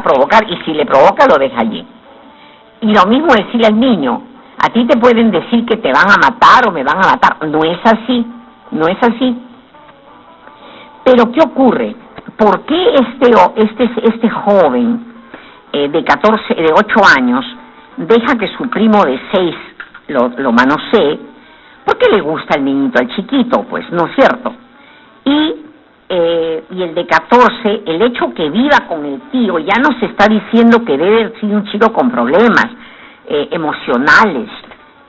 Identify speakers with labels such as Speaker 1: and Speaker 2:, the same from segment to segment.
Speaker 1: provocar, y si le provoca lo deja allí. Y lo mismo decirle al niño, a ti te pueden decir que te van a matar o me van a matar. No es así, no es así. Pero ¿qué ocurre? ¿Por qué este joven de 8 años deja que su primo de 6 lo manosee? Porque le gusta el niñito, el chiquito, pues, ¿no es cierto? Y el de 14, el hecho que viva con el tío, ya nos está diciendo que debe haber sido un chico con problemas emocionales,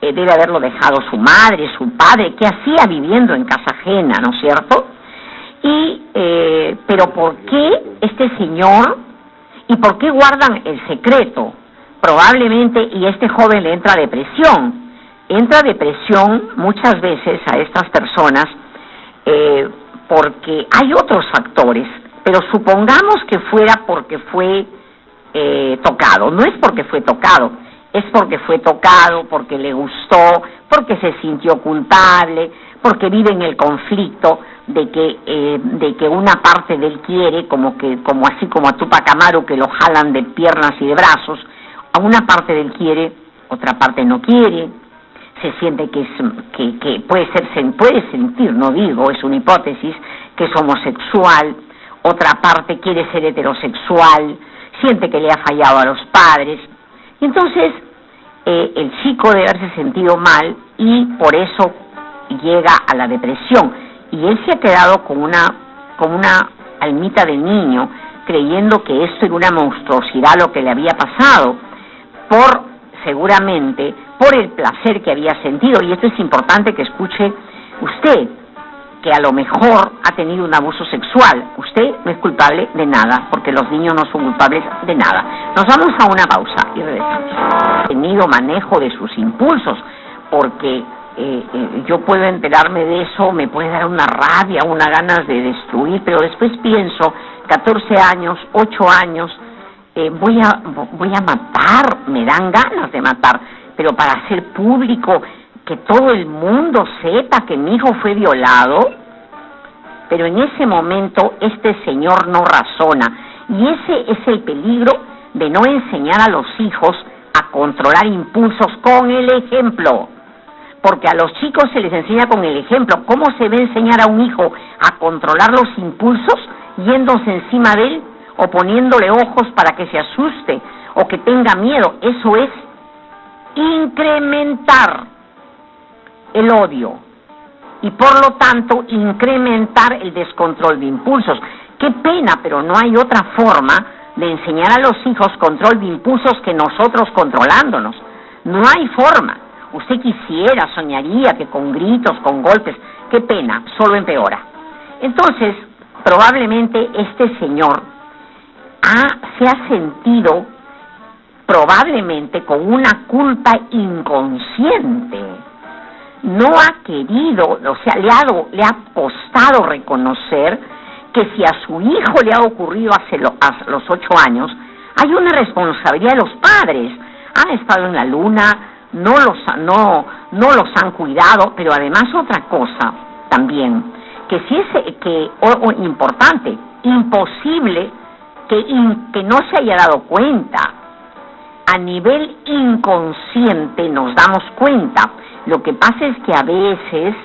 Speaker 1: debe haberlo dejado su madre, su padre, ¿qué hacía viviendo en casa ajena, no es cierto? Pero ¿por qué este señor, y por qué guardan el secreto? Probablemente, y este joven le entra depresión muchas veces a estas personas, porque hay otros factores, pero supongamos que fuera porque fue tocado. No es porque fue tocado, es porque fue tocado, porque le gustó, porque se sintió culpable, porque vive en el conflicto de que una parte de él quiere, como así como a Tupac Amaru, que lo jalan de piernas y de brazos, a una parte de él quiere, otra parte no quiere, se siente que puede sentir, no digo, es una hipótesis, que es homosexual, otra parte quiere ser heterosexual, siente que le ha fallado a los padres, y entonces el chico debe haberse sentido mal y por eso llega a la depresión, y él se ha quedado como una almita de niño, creyendo que esto era una monstruosidad lo que le había pasado, seguramente por el placer que había sentido. Y esto es importante que escuche usted, que a lo mejor ha tenido un abuso sexual. Usted no es culpable de nada, porque los niños no son culpables de nada. Nos vamos a una pausa y regresamos. Ha tenido manejo de sus impulsos, porque yo puedo enterarme de eso, me puede dar una rabia, una ganas de destruir, pero después pienso, 14 años, 8 años, voy a matar, me dan ganas de matar, pero para hacer público, que todo el mundo sepa que mi hijo fue violado. Pero en ese momento este señor no razona, y ese es el peligro de no enseñar a los hijos a controlar impulsos con el ejemplo, porque a los chicos se les enseña con el ejemplo. ¿Cómo se va a enseñar a un hijo a controlar los impulsos yéndose encima de él o poniéndole ojos para que se asuste o que tenga miedo? Eso es incrementar el odio y por lo tanto incrementar el descontrol de impulsos. Qué pena, pero no hay otra forma de enseñar a los hijos control de impulsos que nosotros controlándonos. No hay forma. Usted quisiera, soñaría que con gritos, con golpes, qué pena, solo empeora. Entonces, probablemente este señor se ha sentido probablemente con una culpa inconsciente. No ha querido, o sea, le ha costado reconocer que si a su hijo le ha ocurrido a los 8 años, hay una responsabilidad de los padres. Han estado en la luna, no los han cuidado, pero además otra cosa también, importante, imposible que no se haya dado cuenta. A nivel inconsciente nos damos cuenta. Lo que pasa es que a veces,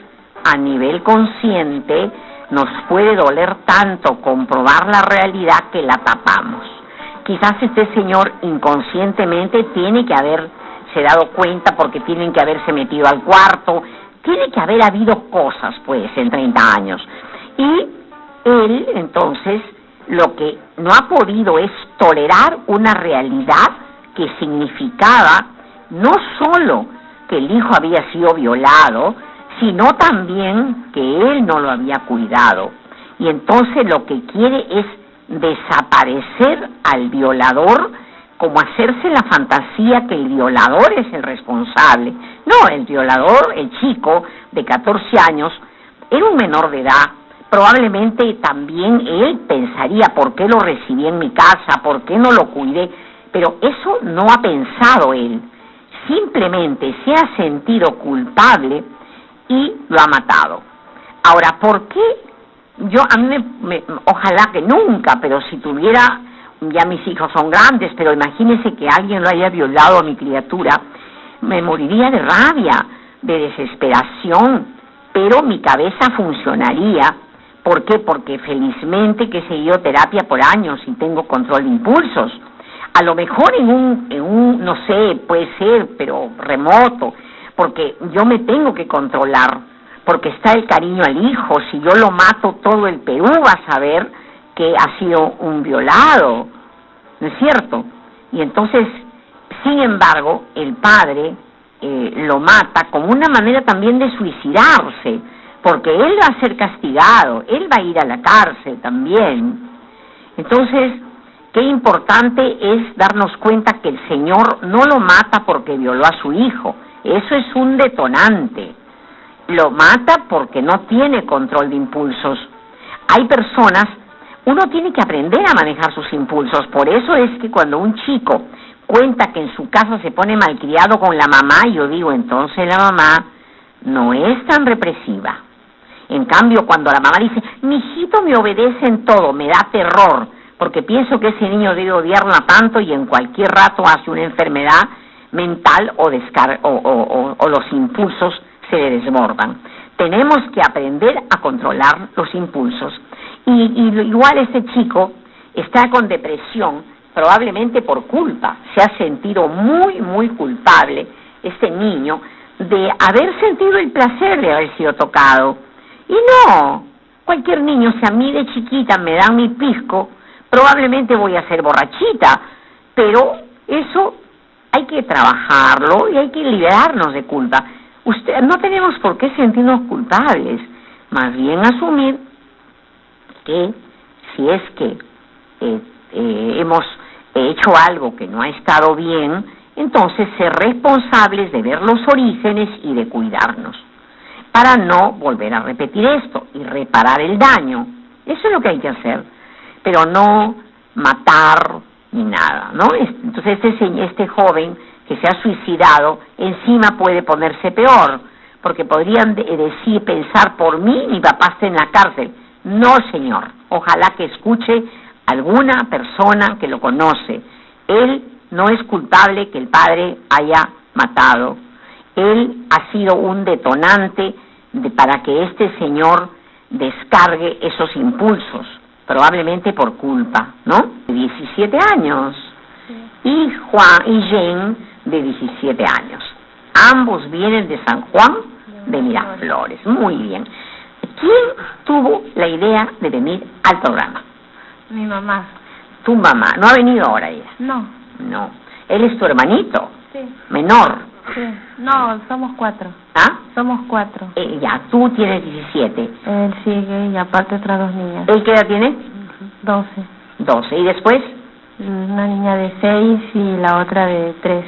Speaker 1: a nivel consciente, nos puede doler tanto comprobar la realidad que la tapamos. Quizás este señor inconscientemente tiene que haberse dado cuenta, porque tienen que haberse metido al cuarto, tiene que haber habido cosas, pues, en 30 años. Y él, entonces, lo que no ha podido es tolerar una realidad que significaba no solo que el hijo había sido violado, sino también que él no lo había cuidado. Y entonces lo que quiere es desaparecer al violador, como hacerse la fantasía que el violador es el responsable. No, el violador, el chico de 14 años, era un menor de edad. Probablemente también él pensaría, ¿por qué lo recibí en mi casa? ¿Por qué no lo cuidé? Pero eso no ha pensado él. Simplemente se ha sentido culpable y lo ha matado. Ahora, ¿por qué? Ojalá que nunca, pero si tuviera ya mis hijos son grandes, pero imagínese que alguien lo haya violado a mi criatura, me moriría de rabia, de desesperación, pero mi cabeza funcionaría. ¿Por qué? Porque felizmente que he seguido terapia por años y tengo control de impulsos. A lo mejor en un, no sé, puede ser, pero remoto, porque yo me tengo que controlar, porque está el cariño al hijo. Si yo lo mato, todo el Perú va a saber que ha sido un violado, ¿no es cierto? Y entonces, sin embargo, el padre lo mata como una manera también de suicidarse, porque él va a ser castigado, él va a ir a la cárcel también. Entonces, qué importante es darnos cuenta que el Señor no lo mata porque violó a su hijo. Eso es un detonante. Lo mata porque no tiene control de impulsos. Hay personas, uno tiene que aprender a manejar sus impulsos. Por eso es que cuando un chico cuenta que en su casa se pone malcriado con la mamá, yo digo, entonces la mamá no es tan represiva. En cambio, cuando la mamá dice, mi hijito me obedece en todo, me da terror, porque pienso que ese niño debe odiarla tanto y en cualquier rato hace una enfermedad mental o los impulsos se le desbordan. Tenemos que aprender a controlar los impulsos. Y igual este chico está con depresión, probablemente por culpa. Se ha sentido muy, muy culpable, este niño, de haber sentido el placer de haber sido tocado. Y no, cualquier niño, si a mí de chiquita me dan mi pisco, probablemente voy a ser borrachita, pero eso hay que trabajarlo y hay que liberarnos de culpa. No tenemos por qué sentirnos culpables, más bien asumir que si es que hemos hecho algo que no ha estado bien, entonces ser responsables de ver los orígenes y de cuidarnos, para no volver a repetir esto y reparar el daño. Eso es lo que hay que hacer, pero no matar ni nada, ¿no? Entonces este joven que se ha suicidado, encima puede ponerse peor, porque podrían decir, pensar, por mí, mi papá está en la cárcel. No, señor, ojalá que escuche alguna persona que lo conoce. Él no es culpable que el padre haya matado. Él ha sido un detonante para que este señor descargue esos impulsos, probablemente por culpa, ¿no? De 17 años. Sí. Y Juan y Jane, de 17 años. Ambos vienen de San Juan de Miraflores. Muy bien. ¿Quién tuvo la idea de venir al programa?
Speaker 2: Mi mamá.
Speaker 1: Tu mamá. ¿No ha venido ahora ella?
Speaker 2: No.
Speaker 1: No. ¿Él es tu hermanito?
Speaker 2: Sí.
Speaker 1: ¿Menor?
Speaker 2: Sí. No, somos 4.
Speaker 1: ¿Ah?
Speaker 2: Somos 4.
Speaker 1: Ya, tú tienes 17.
Speaker 2: Él sigue y aparte otras 2 niñas.
Speaker 1: ¿Él qué edad tiene?
Speaker 2: 12.
Speaker 1: 12. ¿Y después?
Speaker 2: Una niña de 6 y la otra de 3.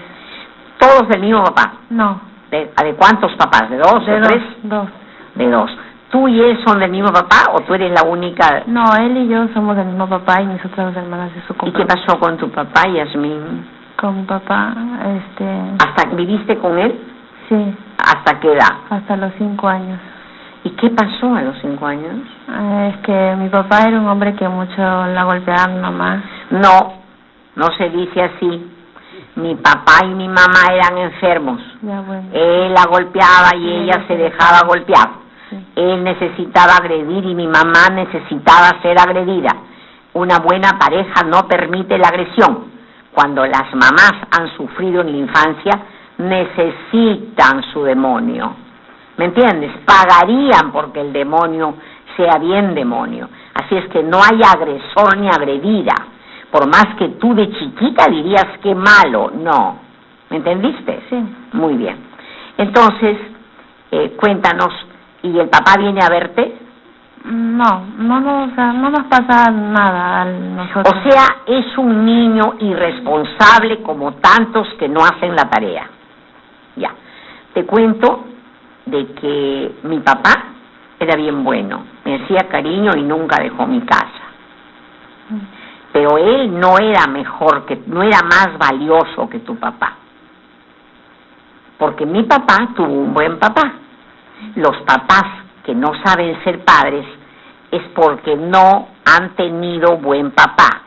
Speaker 1: ¿Todos del mismo papá?
Speaker 2: No.
Speaker 1: ¿De cuántos papás? ¿De 2
Speaker 2: de
Speaker 1: o 3?
Speaker 2: 2.
Speaker 1: De 2. ¿Tú y él son del mismo papá o tú eres la única?
Speaker 2: No, él y yo somos del mismo papá y mis otras 2 hermanas de su papá.
Speaker 1: ¿Y qué pasó con tu papá, Yasmín?
Speaker 2: Con mi papá,
Speaker 1: ¿Hasta viviste con él?
Speaker 2: Sí.
Speaker 1: ¿Hasta qué edad?
Speaker 2: Hasta los 5 años.
Speaker 1: ¿Y qué pasó a los 5 años?
Speaker 2: Es que mi papá era un hombre que mucho la golpeaba a mi mamá.
Speaker 1: No, no se dice así. Mi papá y mi mamá eran enfermos.
Speaker 2: Ya, bueno.
Speaker 1: Él la golpeaba y ella se dejaba golpear.
Speaker 2: Sí.
Speaker 1: Él necesitaba agredir y mi mamá necesitaba ser agredida. Una buena pareja no permite la agresión. Cuando las mamás han sufrido en la infancia, necesitan su demonio. ¿Me entiendes? Pagarían porque el demonio sea bien demonio. Así es que no hay agresor ni agredida. Por más que tú de chiquita dirías que malo, no. ¿Me entendiste?
Speaker 2: Sí.
Speaker 1: Muy bien. Entonces, cuéntanos, ¿y el papá viene a verte?
Speaker 2: No nos pasa nada a nosotros.
Speaker 1: O sea, es un niño irresponsable como tantos que no hacen la tarea. Ya. Te cuento de que mi papá era bien bueno, me hacía cariño y nunca dejó mi casa. Pero él no era no era más valioso que tu papá. Porque mi papá tuvo un buen papá. Los papás que no saben ser padres es porque no han tenido buen papá.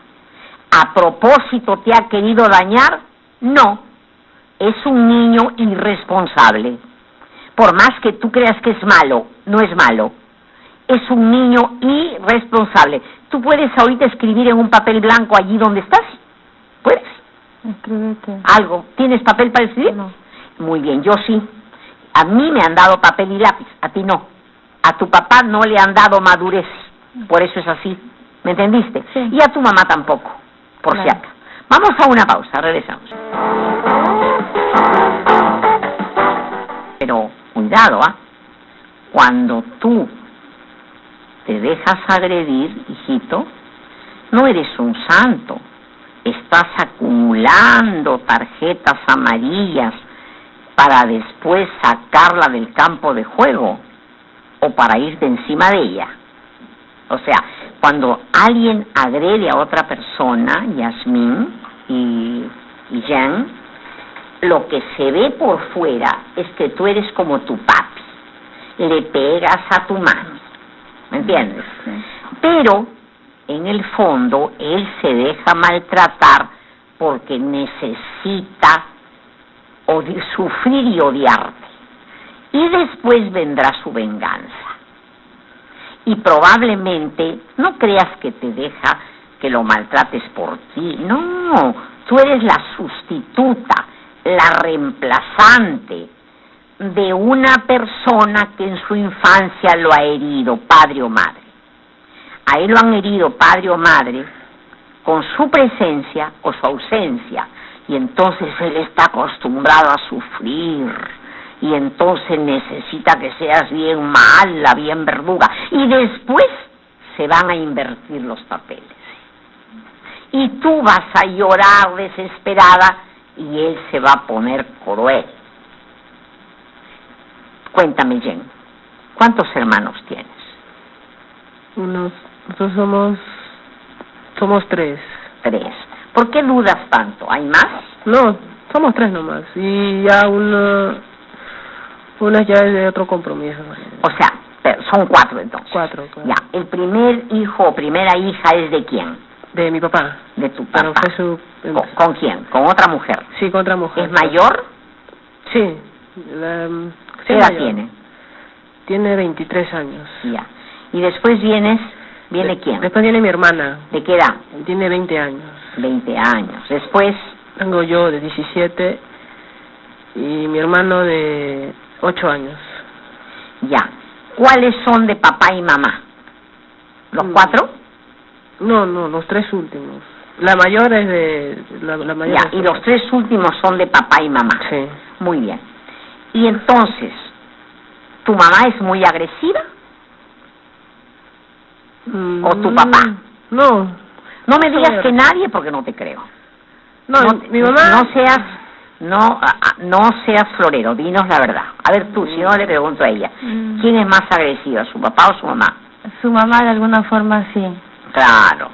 Speaker 1: ¿A propósito te ha querido dañar? No, es un niño irresponsable. Por más que tú creas que es malo, no es malo. Es un niño irresponsable. ¿Tú puedes ahorita escribir en un papel blanco allí donde estás? ¿Puedes?
Speaker 2: Escríbete.
Speaker 1: ¿Algo? ¿Tienes papel para escribir?
Speaker 2: No.
Speaker 1: Muy bien, yo sí. A mí me han dado papel y lápiz, a ti no. A tu papá no le han dado madurez, por eso es así. ¿Me entendiste?
Speaker 2: Sí.
Speaker 1: Y a tu mamá tampoco, por
Speaker 2: Claro.
Speaker 1: si acaso. Vamos a una pausa, regresamos. Pero cuidado, ¿ah? Cuando tú te dejas agredir, hijito, no eres un santo. Estás acumulando tarjetas amarillas para después sacarla del campo de juego o para irte encima de ella. O sea, cuando alguien agrede a otra persona, Yasmín y Jan, lo que se ve por fuera es que tú eres como tu papi, le pegas a tu mami, ¿me entiendes?
Speaker 2: Sí.
Speaker 1: Pero en el fondo él se deja maltratar porque necesita sufrir y odiarte. Y después vendrá su venganza. Y probablemente no creas que te deja que lo maltrates por ti. No, tú eres la sustituta, la reemplazante de una persona que en su infancia lo ha herido, padre o madre. A él lo han herido padre o madre con su presencia o su ausencia, y entonces él está acostumbrado a sufrir, y entonces necesita que seas bien mala, bien verduga, y después se van a invertir los papeles. Y tú vas a llorar desesperada, y él se va a poner cruel. Cuéntame, Jen, ¿cuántos hermanos tienes?
Speaker 3: Nosotros somos 3.
Speaker 1: 3. ¿Por qué dudas tanto? ¿Hay más?
Speaker 3: No, somos 3 nomás. Y ya una ya es de otro compromiso.
Speaker 1: O sea, son 4 entonces.
Speaker 3: 4.
Speaker 1: Ya, el primer hijo o primera hija es de quién?
Speaker 3: De mi papá.
Speaker 1: De tu papá.
Speaker 3: Pero fue su...
Speaker 1: ¿Con quién? ¿Con otra mujer?
Speaker 3: Sí, con otra mujer.
Speaker 1: ¿Es mayor?
Speaker 3: Sí.
Speaker 1: ¿Qué edad tiene?
Speaker 3: Tiene 23 años.
Speaker 1: Ya. Y después viene ¿quién?
Speaker 3: Después viene mi hermana.
Speaker 1: ¿De qué edad?
Speaker 3: Tiene 20 años.
Speaker 1: 20 años. Después...
Speaker 3: Tengo yo de 17 y mi hermano de 8 años.
Speaker 1: Ya. ¿Cuáles son de papá y mamá? ¿Los 4?
Speaker 3: No, los 3 últimos. La mayor es de... La mayor
Speaker 1: ya, y los 3 últimos son de papá y mamá.
Speaker 3: Sí.
Speaker 1: Muy bien. Y entonces, ¿tu mamá es muy agresiva? ¿O tu papá?
Speaker 3: No.
Speaker 1: No me digas que nadie, porque no te creo.
Speaker 3: No, mi mamá...
Speaker 1: No seas florero, dinos la verdad. A ver tú, si no le pregunto a ella, ¿quién es más agresiva, su papá o su mamá?
Speaker 2: Su mamá de alguna forma sí.
Speaker 1: Claro.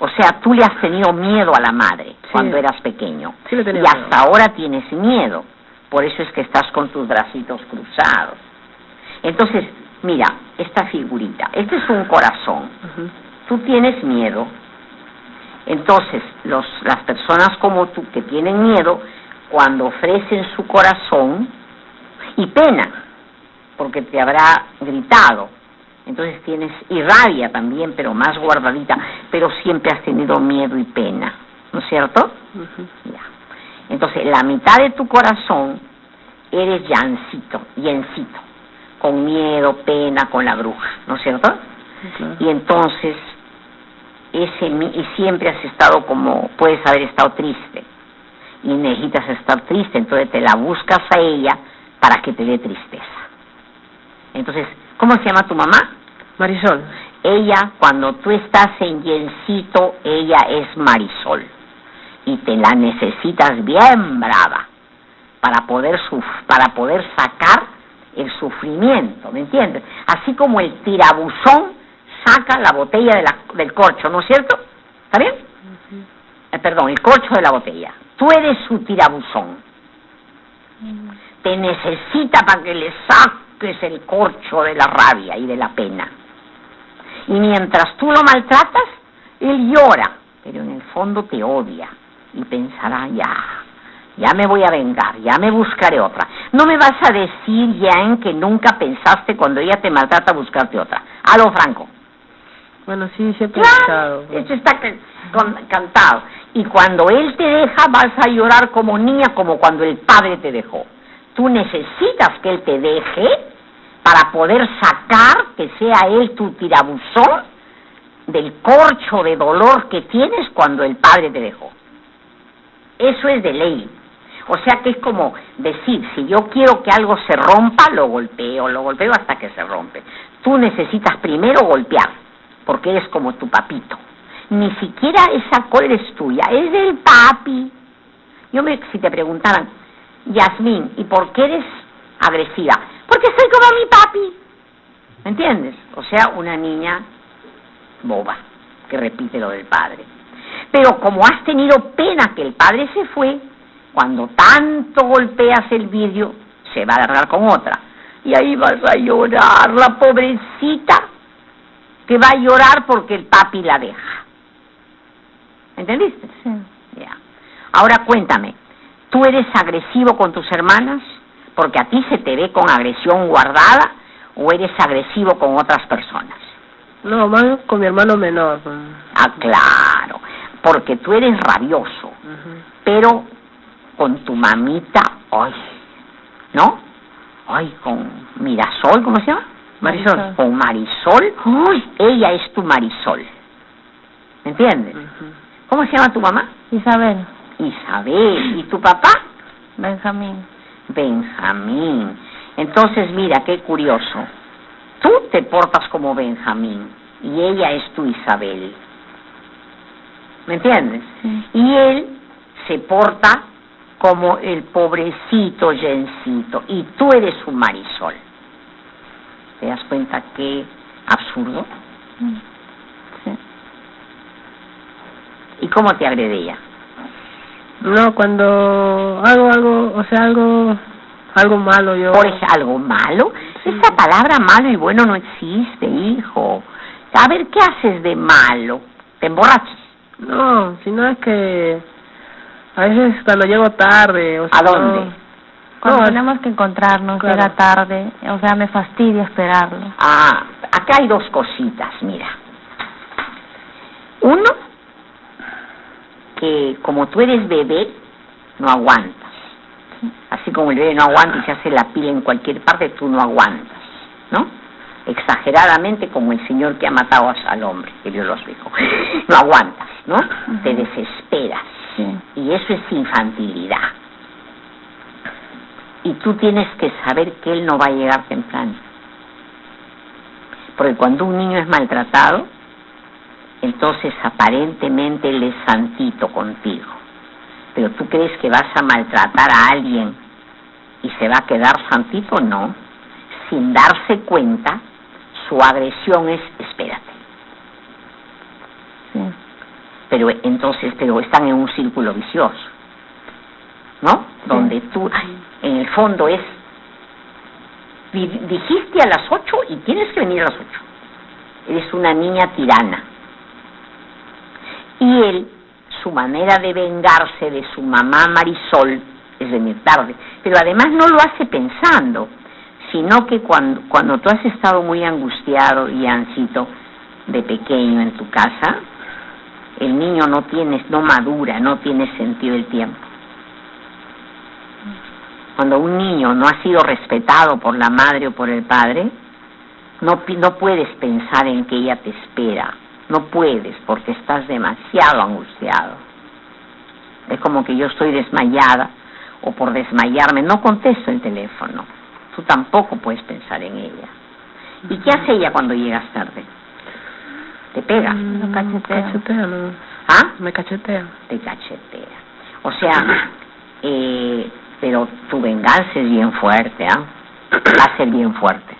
Speaker 1: O sea, tú le has tenido miedo a la madre cuando eras pequeño.
Speaker 3: Sí, le tenía
Speaker 1: y hasta ahora tienes miedo. Por eso es que estás con tus bracitos cruzados. Entonces, mira, esta figurita, este es un corazón. Tú tienes miedo. Entonces, las personas como tú que tienen miedo, cuando ofrecen su corazón, y pena, porque te habrá gritado, entonces tienes, y rabia también, pero más guardadita, pero siempre has tenido miedo y pena, ¿no es cierto? Ya. Entonces, la mitad de tu corazón eres Yencito, con miedo, pena, con la bruja, ¿no es cierto?
Speaker 3: Claro.
Speaker 1: Y entonces, y siempre has estado como, puedes haber estado triste, y necesitas estar triste, entonces te la buscas a ella para que te dé tristeza. Entonces, ¿cómo se llama tu mamá?
Speaker 3: Marisol.
Speaker 1: Ella, cuando tú estás en Yencito, ella es Marisol, y te la necesitas bien brava para poder sacar el sufrimiento, ¿me entiendes? Así como el tirabuzón saca la botella del corcho, ¿no es cierto? ¿Está bien? Perdón, el corcho de la botella. Tú eres su tirabuzón. Te necesita para que le saques el corcho de la rabia y de la pena. Y mientras tú lo maltratas, él llora pero en el fondo te odia y pensará, ya me voy a vengar, ya me buscaré otra. No me vas a decir, Jan, que nunca pensaste cuando ella te maltrata buscarte otra. A lo franco.
Speaker 3: Bueno, sí, siempre he pensado.
Speaker 1: Eso está cantado. Y cuando él te deja, vas a llorar como niña, como cuando el padre te dejó. Tú necesitas que él te deje para poder sacar, que sea él tu tirabuzón, del corcho de dolor que tienes cuando el padre te dejó. Eso es de ley. O sea que es como decir, si yo quiero que algo se rompa, lo golpeo hasta que se rompe. Tú necesitas primero golpear, porque eres como tu papito. Ni siquiera esa cólera es tuya, es del papi. Si te preguntaran, Yasmín, ¿y por qué eres agresiva? Porque soy como mi papi. ¿Me entiendes? O sea, una niña boba, que repite lo del padre. Pero como has tenido pena que el padre se fue, cuando tanto golpeas el vidrio, se va a agarrar con otra. Y ahí vas a llorar, la pobrecita, que va a llorar porque el papi la deja. ¿Entendiste?
Speaker 2: Sí.
Speaker 1: Ya. Ahora cuéntame, ¿tú eres agresivo con tus hermanas? Porque a ti se te ve con agresión guardada, ¿o eres agresivo con otras personas?
Speaker 3: No, más con mi hermano menor.
Speaker 1: Ah, claro, porque tú eres rabioso, pero con tu mamita, ay, ¿no? Ay, con Mirasol, ¿cómo se llama?
Speaker 3: Marisol.
Speaker 1: Con Marisol, uy, ella es tu Marisol. ¿Me entiendes? ¿Cómo se llama tu mamá?
Speaker 2: Isabel.
Speaker 1: Isabel. ¿Y tu papá?
Speaker 2: Benjamín.
Speaker 1: Benjamín. Entonces, mira, qué curioso. Tú te portas como Benjamín y ella es tu Isabel. ¿Me entiendes?
Speaker 2: Sí.
Speaker 1: Y él se porta como el pobrecito Jencito y tú eres un Marisol. ¿Te das cuenta qué absurdo?
Speaker 2: Sí.
Speaker 1: ¿Y cómo te agrede ella?
Speaker 3: No, cuando hago algo, o sea, algo malo yo...
Speaker 1: ¿Por eso algo malo? Sí. Esa palabra malo y bueno no existe, hijo. A ver, ¿qué haces de malo? ¿Te emborrachas?
Speaker 3: No, sino es que a veces cuando llego tarde... O sea,
Speaker 1: ¿A dónde?
Speaker 2: Cuando tenemos que encontrarnos, claro. Llega tarde, o sea, me fastidia esperarlo.
Speaker 1: Ah, acá hay dos cositas, mira. Uno, que como tú eres bebé, no aguantas. Así como el bebé no aguanta y se hace la pila en cualquier parte, tú no aguantas, ¿no? Exageradamente como el señor que ha matado al hombre, que Dios los dijo. No aguantas, ¿no? Te desesperas.
Speaker 2: Sí.
Speaker 1: Y eso es infantilidad. Y tú tienes que saber que él no va a llegar temprano. Porque cuando un niño es maltratado, entonces aparentemente él es santito contigo. Pero tú crees que vas a maltratar a alguien y se va a quedar santito, no. Sin darse cuenta, su agresión es espérate.
Speaker 2: Sí.
Speaker 1: Pero están en un círculo vicioso, ¿no? Sí. Donde tú, en el fondo es, dijiste a las 8 y tienes que venir a las 8. Eres una niña tirana. Y él, su manera de vengarse de su mamá Marisol es venir tarde, pero además no lo hace pensando, sino que cuando tú has estado muy angustiado y ansito de pequeño en tu casa, el niño no madura, no tiene sentido el tiempo. Cuando un niño no ha sido respetado por la madre o por el padre, no puedes pensar en que ella te espera. No puedes, porque estás demasiado angustiado. Es como que yo estoy desmayada, o por desmayarme no contesto el teléfono. Tú tampoco puedes pensar en ella. ¿Y qué hace ella cuando llegas tarde? ¿Te pega?
Speaker 2: Me cachetea.
Speaker 3: Cachetea, no.
Speaker 1: ¿Ah?
Speaker 3: Me cachetea.
Speaker 1: Te cachetea. O sea, pero tu venganza es bien fuerte, ¿ah? Va a ser bien fuerte.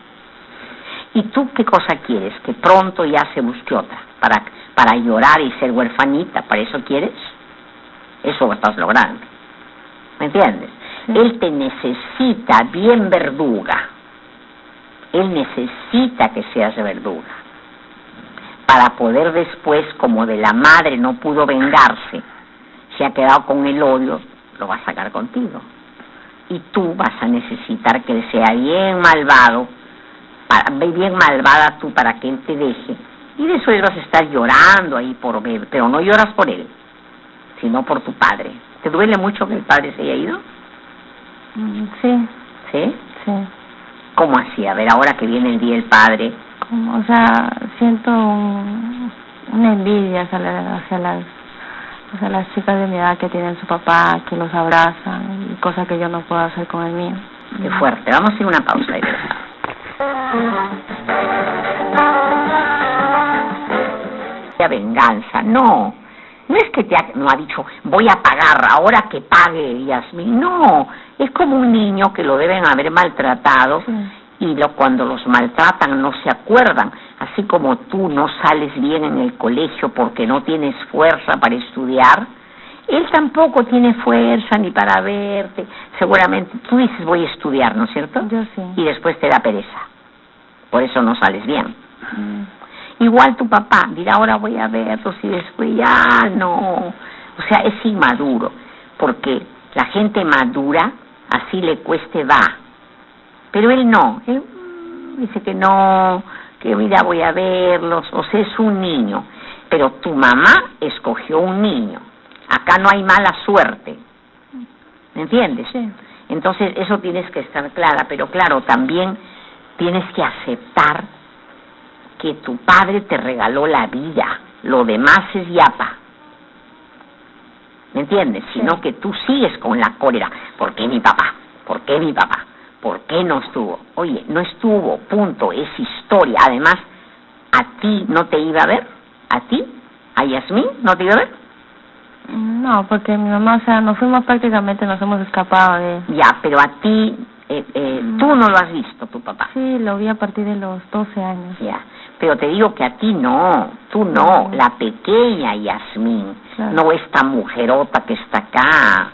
Speaker 1: ¿Y tú qué cosa quieres? Que pronto ya se busque otra, para llorar y ser huerfanita. ¿Para eso quieres? Eso lo estás logrando. ¿Me entiendes? Sí. Él te necesita bien verduga. Él necesita que seas verduga. para poder después, como de la madre no pudo vengarse, se ha quedado con el odio, lo va a sacar contigo. Y tú vas a necesitar que él sea bien malvado, bien malvada tú para que él te deje. Y después vas a estar llorando ahí por ver, pero no lloras por él, sino por tu padre. ¿Te duele mucho que el padre se haya ido?
Speaker 2: Sí.
Speaker 1: ¿Sí?
Speaker 2: Sí.
Speaker 1: ¿Cómo así? A ver, ahora que viene el día del padre.
Speaker 2: O sea, siento una envidia hacia las chicas de mi edad que tienen su papá, que los abrazan, y cosas que yo no puedo hacer con el mío.
Speaker 1: Qué fuerte. Vamos a hacer una pausa y regresamos. Venganza, no es que no ha dicho voy a pagar ahora que pague Yasmín, no, es como un niño que lo deben haber maltratado. Sí. Y cuando los maltratan no se acuerdan, así como tú no sales bien en el colegio porque no tienes fuerza para estudiar, él tampoco tiene fuerza ni para verte. Seguramente tú dices voy a estudiar, ¿no es cierto?
Speaker 2: Yo sí.
Speaker 1: Y después te da pereza, por eso no sales bien. Igual tu papá dirá ahora voy a verlos y después ya no. O sea, es inmaduro, porque la gente madura, así le cueste va. Pero él no, él dice que no, que mira voy a verlos, o sea, es un niño. Pero tu mamá escogió un niño, acá no hay mala suerte, ¿me entiendes?
Speaker 2: Sí.
Speaker 1: Entonces eso tienes que estar clara, pero claro, también tienes que aceptar que tu padre te regaló la vida, lo demás es yapa, ¿me entiendes? Sí. Sino que tú sigues con la cólera, ¿por qué mi papá? ¿Por qué mi papá? ¿Por qué no estuvo? Oye, no estuvo, punto, es historia. Además, ¿a ti no te iba a ver? ¿A ti? ¿A Yasmín no te iba a ver?
Speaker 2: No, porque mi mamá, o sea, nos fuimos prácticamente, nos hemos escapado de...
Speaker 1: Ya, pero a ti, tú no lo has visto, tu papá.
Speaker 2: Sí, lo vi a partir de los 12 años.
Speaker 1: Ya, pero te digo que a ti no, tú no, la pequeña Yasmín, claro. No esta mujerota que está acá.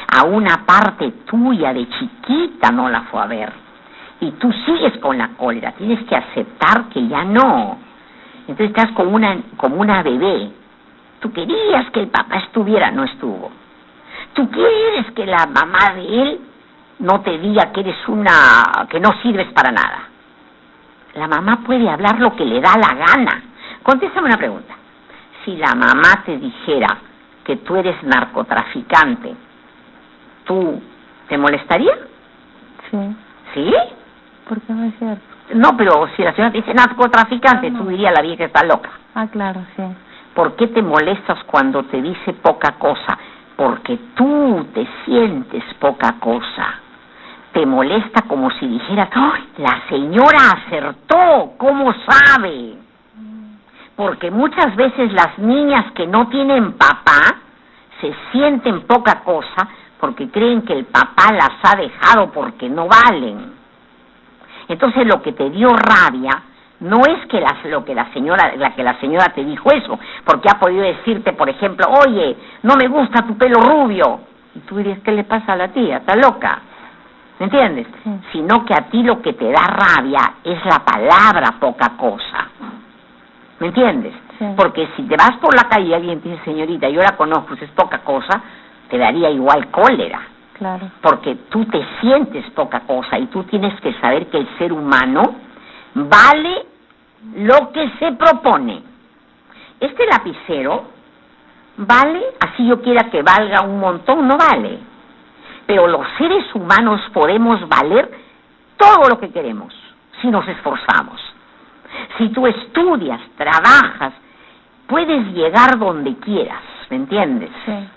Speaker 1: A una parte tuya de chiquita no la fue a ver. Y tú sigues con la cólera, tienes que aceptar que ya no. Entonces estás como una bebé. Tú querías que el papá estuviera, no estuvo. Tú quieres que la mamá de él no te diga que eres que no sirves para nada. La mamá puede hablar lo que le da la gana. Contéstame una pregunta. Si la mamá te dijera que tú eres narcotraficante, ¿tú te molestaría?
Speaker 2: Sí.
Speaker 1: ¿Sí?
Speaker 2: ¿Por qué no es cierto?
Speaker 1: No, pero si la señora te dice narcotraficante, no. Tú dirías la vieja está loca.
Speaker 2: Ah, claro, sí.
Speaker 1: ¿Por qué te molestas cuando te dice poca cosa? Porque tú te sientes poca cosa. Te molesta como si dijeras, ¡ay, la señora acertó! ¿Cómo sabe? Porque muchas veces las niñas que no tienen papá se sienten poca cosa porque creen que el papá las ha dejado porque no valen. Entonces lo que te dio rabia no es que la señora te dijo eso, porque ha podido decirte, por ejemplo, oye, no me gusta tu pelo rubio. Y tú dirías, ¿qué le pasa a la tía? ¿Está loca? ¿Me entiendes? Sí. Sino que a ti lo que te da rabia es la palabra poca cosa. ¿Me entiendes? Sí. Porque si te vas por la calle y alguien te dice, señorita, yo la conozco, es poca cosa, te daría igual cólera.
Speaker 2: Claro.
Speaker 1: Porque tú te sientes poca cosa y tú tienes que saber que el ser humano vale lo que se propone. Este lapicero vale, así yo quiera que valga un montón, no vale. Pero los seres humanos podemos valer todo lo que queremos si nos esforzamos. Si tú estudias, trabajas, puedes llegar donde quieras, ¿me entiendes?
Speaker 2: Sí.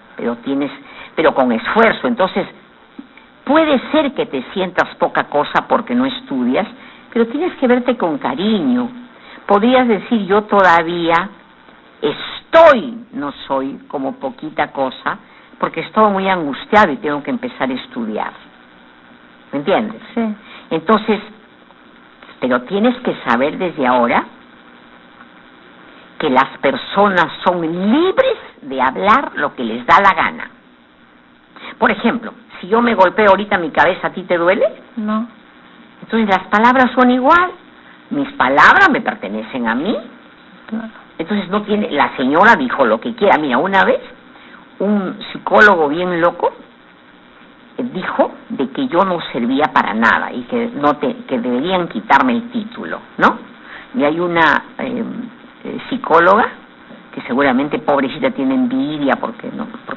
Speaker 1: Pero con esfuerzo. Entonces, puede ser que te sientas poca cosa porque no estudias, pero tienes que verte con cariño. Podrías decir, yo todavía no soy como poquita cosa, porque estoy muy angustiado y tengo que empezar a estudiar. ¿Me entiendes?
Speaker 2: Sí.
Speaker 1: Entonces, pero tienes que saber desde ahora que las personas son libres de hablar lo que les da la gana. Por ejemplo, si yo me golpeo ahorita mi cabeza, ¿a ti te duele?
Speaker 2: No.
Speaker 1: Entonces las palabras son igual. Mis palabras me pertenecen a mí.
Speaker 2: Claro.
Speaker 1: Entonces no tiene, la señora dijo lo que quiera. Mira, una vez un psicólogo bien loco dijo de que yo no servía para nada y que que deberían quitarme el título, ¿no? Y hay una psicóloga que seguramente pobrecita tiene envidia porque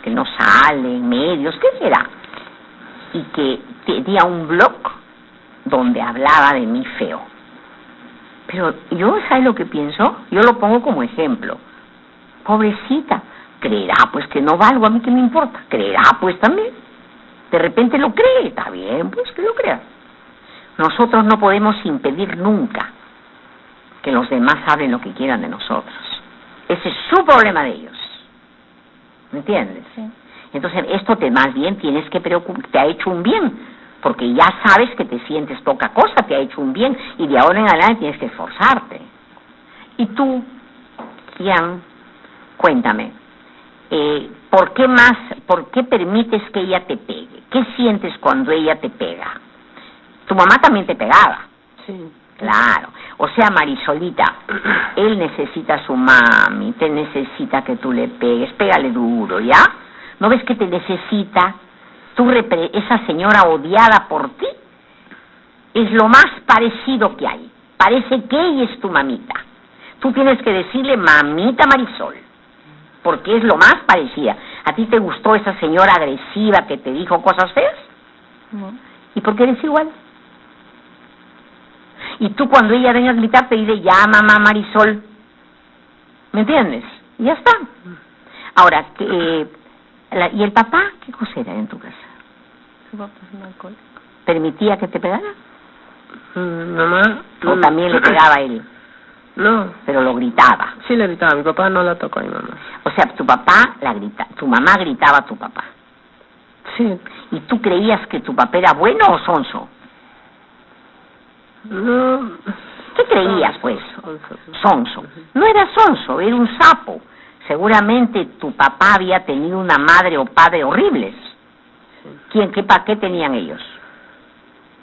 Speaker 1: no sale en medios, ¿qué será? Y que tenía un blog donde hablaba de mí feo. Pero yo, ¿sabes lo que pienso? Yo lo pongo como ejemplo. Pobrecita, creerá pues que no valgo, a mí qué me importa, creerá pues también. De repente lo cree, está bien, pues que lo crea. Nosotros no podemos impedir nunca que los demás hablen lo que quieran de nosotros. Ese es su problema de ellos. ¿Me entiendes?
Speaker 2: Sí.
Speaker 1: Entonces esto más bien tienes que preocuparte, te ha hecho un bien. Porque ya sabes que te sientes poca cosa, te ha hecho un bien, y de ahora en adelante tienes que esforzarte. Y tú, Kian, cuéntame, ¿por qué permites que ella te pegue? ¿Qué sientes cuando ella te pega? Tu mamá también te pegaba.
Speaker 3: Sí.
Speaker 1: Claro. O sea, Marisolita, él necesita a su mami, te necesita que tú le pegues, pégale duro, ¿ya? ¿No ves que te necesita? Esa señora odiada por ti es lo más parecido que hay. Parece que ella es tu mamita. Tú tienes que decirle mamita Marisol, porque es lo más parecida. ¿A ti te gustó esa señora agresiva que te dijo cosas feas?
Speaker 2: No.
Speaker 1: ¿Y por qué eres igual? Y tú cuando ella venga a gritar te dice ya mamá Marisol. ¿Me entiendes? Y ya está. Ahora, ¿y el papá qué cosa era en tu casa?
Speaker 2: Su papá es un alcohólico.
Speaker 1: ¿Permitía que te pegara?
Speaker 3: Mamá...
Speaker 1: ¿O también le pegaba a él?
Speaker 3: No.
Speaker 1: Pero lo gritaba.
Speaker 3: Sí le gritaba, mi papá no la tocó a mi mamá.
Speaker 1: O sea, tu mamá gritaba a tu papá.
Speaker 3: Sí.
Speaker 1: ¿Y tú creías que tu papá era bueno o sonso?
Speaker 3: No.
Speaker 1: ¿Qué creías, pues?
Speaker 3: Sonso.
Speaker 1: Sonso. No era sonso, era un sapo. Seguramente tu papá había tenido una madre o padre horribles. ¿Qué tenían ellos?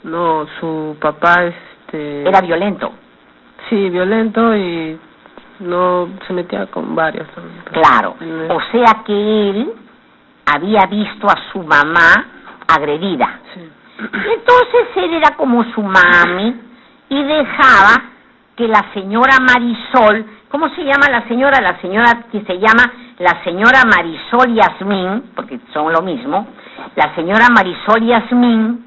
Speaker 3: No, su papá
Speaker 1: Era violento.
Speaker 3: Sí, violento y no se metía con varios también.
Speaker 1: Claro. O sea que él había visto a su mamá agredida.
Speaker 3: Sí.
Speaker 1: Y entonces él era como su mami y dejaba que la señora Marisol, ¿cómo se llama la señora? La señora que se llama la señora Marisol Yasmín, porque son lo mismo, la señora Marisol Yasmín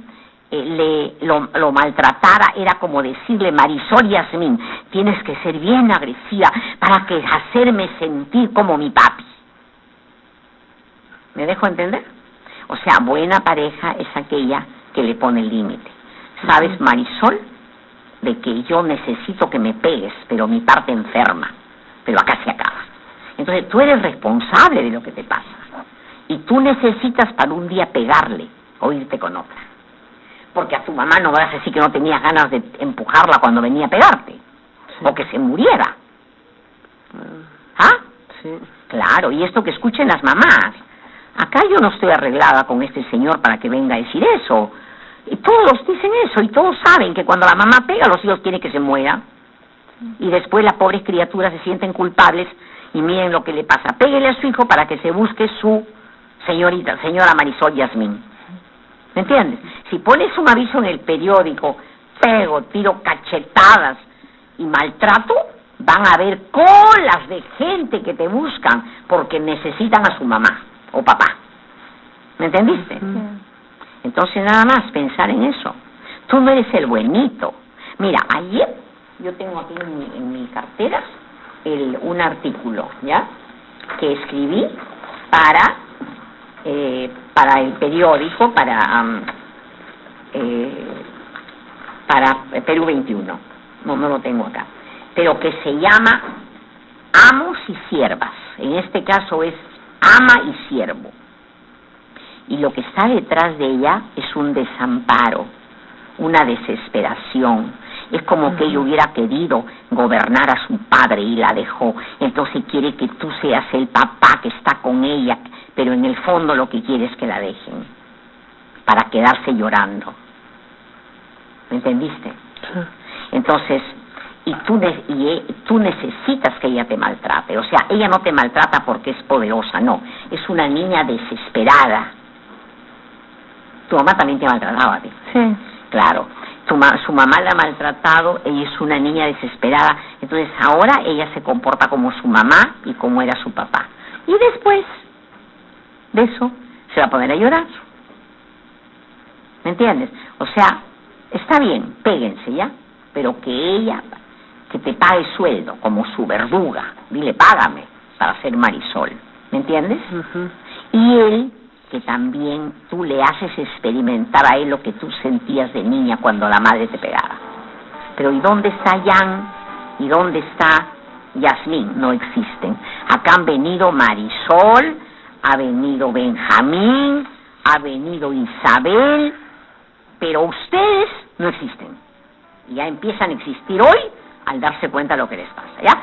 Speaker 1: lo maltratara. Era como decirle, Marisol Yasmín, tienes que ser bien agresiva para que hacerme sentir como mi papi. ¿Me dejo entender? O sea, buena pareja es aquella que le pone el límite. ¿Sabes, Marisol? De que yo necesito que me pegues, pero mi parte enferma, pero acá se acaba. Entonces tú eres responsable de lo que te pasa y tú necesitas para un día pegarle o irte con otra, porque a tu mamá no vas a decir que no tenías ganas de empujarla cuando venía a pegarte, sí, o que se muriera. ¿Ah?
Speaker 3: Sí.
Speaker 1: Claro, y esto que escuchen las mamás. Acá yo no estoy arreglada con este señor para que venga a decir eso. Y todos dicen eso, y todos saben que cuando la mamá pega, los hijos quieren que se muera. Y después las pobres criaturas se sienten culpables, y miren lo que le pasa. Péguele a su hijo para que se busque su señora Marisol Yasmín. ¿Me entiendes? Si pones un aviso en el periódico, pego, tiro cachetadas y maltrato, van a haber colas de gente que te buscan porque necesitan a su mamá o papá. ¿Me entendiste?
Speaker 2: Sí.
Speaker 1: Entonces nada más pensar en eso. Tú no eres el buenito. Mira, ayer yo tengo aquí en mi cartera un artículo, ¿ya? Que escribí para el periódico, para Perú 21. No lo tengo acá. Pero que se llama Amos y Siervas. En este caso es ama y siervo. Y lo que está detrás de ella es un desamparo, una desesperación. Es como que ella hubiera querido gobernar a su padre y la dejó. Entonces quiere que tú seas el papá que está con ella, pero en el fondo lo que quiere es que la dejen, para quedarse llorando. ¿Me entendiste?
Speaker 3: Sí.
Speaker 1: Entonces, y tú necesitas que ella te maltrate. O sea, ella no te maltrata porque es poderosa, no. Es una niña desesperada. Tu mamá también te maltrataba a ti.
Speaker 2: Sí.
Speaker 1: Claro. Su mamá la ha maltratado, ella es una niña desesperada. Entonces ahora ella se comporta como su mamá y como era su papá. Y después de eso se va a poner a llorar. ¿Me entiendes? O sea, está bien, péguense, ¿ya? Pero que ella, que te pague sueldo como su verduga. Dile, págame para ser Marisol. ¿Me entiendes? Y él, que también tú le haces experimentar a él lo que tú sentías de niña cuando la madre te pegaba. Pero ¿y dónde está Jan? ¿Y dónde está Yasmín? No existen. Acá han venido Marisol, ha venido Benjamín, ha venido Isabel, pero ustedes no existen. Y ya empiezan a existir hoy al darse cuenta de lo que les pasa, ¿ya?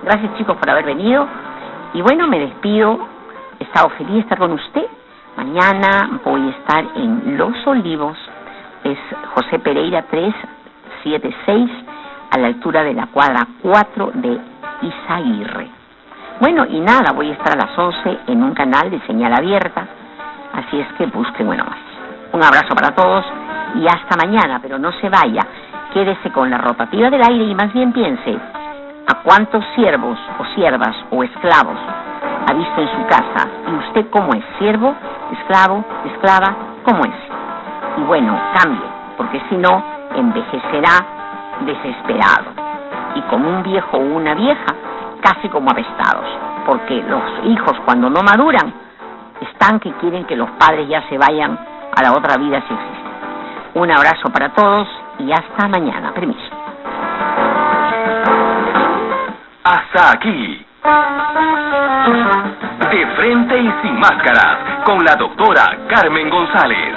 Speaker 1: Gracias, chicos, por haber venido. Y bueno, me despido. He estado feliz de estar con usted. Mañana voy a estar en Los Olivos, es José Pereira 376, a la altura de la cuadra 4 de Izaguirre. Bueno, y nada, voy a estar a las 11 en un canal de señal abierta, así es que busquen uno más. Un abrazo para todos y hasta mañana, pero no se vaya, quédese con la rotativa del aire y más bien piense, ¿a cuántos siervos o siervas o esclavos ha visto en su casa? ¿Y usted cómo es? ¿Siervo? ¿Esclavo? ¿Esclava? ¿Cómo es? Y bueno, cambie, porque si no, envejecerá desesperado. Y como un viejo o una vieja, casi como apestados. Porque los hijos, cuando no maduran, están que quieren que los padres ya se vayan a la otra vida si existe. Un abrazo para todos y hasta mañana. Permiso.
Speaker 4: Hasta aquí. De frente y sin máscaras, con la doctora Carmen González.